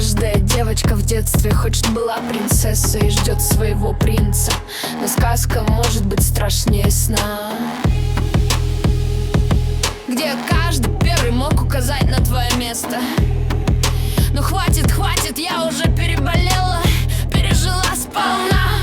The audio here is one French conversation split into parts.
Каждая девочка в детстве хочет была принцессой и ждет своего принца. Но сказка может быть страшнее сна, где каждый первый мог указать на твое место. Ну хватит, хватит, я уже переболела, пережила сполна.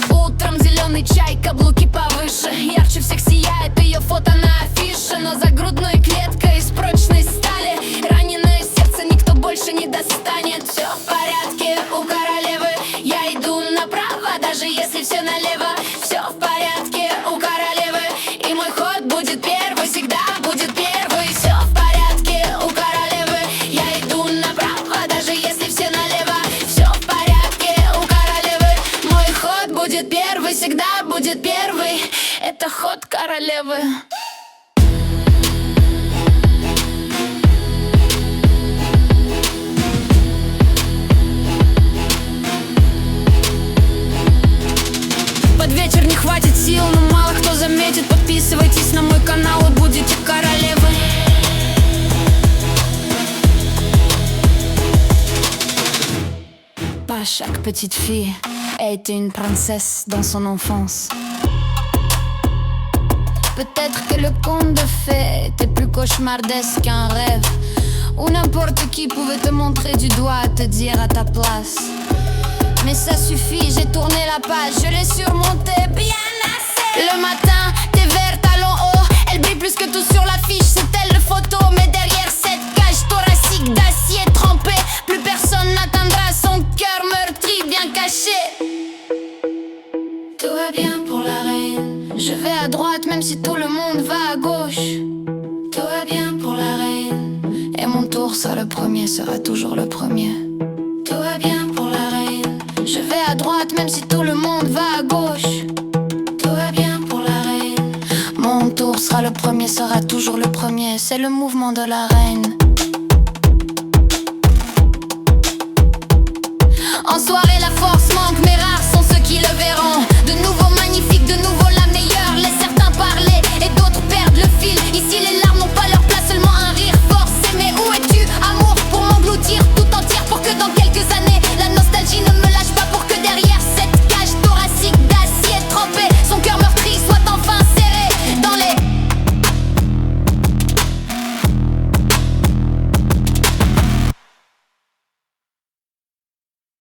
Утром зеленый чай, каблуки повыше, ярче всех сияет ее фото на афише. Но за грудной клеткой из прочной стали раненое сердце никто больше не достанет. Все в порядке у королевы, я иду направо, даже если все налево. Все в порядке у королевы, и мой ход будет первый, всегда будет первый. Все в порядке у королевы, я иду направо, даже если все налево. Все в порядке у королевы, мой ход будет первый, всегда будет первый. Это ход королевы. Под вечер не хватит сил, но мало кто заметит. Подписывайтесь на мой канал и будете королевой. Pas chaque petite fille a été une princesse dans son enfance. Peut-être que le conte de fées était plus cauchemardesque qu'un rêve, où n'importe qui pouvait te montrer du doigt, te dire à ta place. Mais ça suffit, j'ai tourné la page, je l'ai surmonté bien assez. Le matin, t'es vert, talons hauts, elle brille plus que tout sur l'affiche, c'est elle le photo. Mais derrière cette cage thoracique d'acier trempé, plus personne n'atteindra son cœur meurtri, bien caché. Tout va bien pour la reine, je vais à droite même si tout le monde va à gauche. Tout va bien pour la reine, et mon tour sera le premier, sera toujours le premier. Tout va bien pour la reine, je vais à droite même si tout le monde va à gauche. Tout va bien pour la reine, mon tour sera le premier, sera toujours le premier. C'est le mouvement de la reine.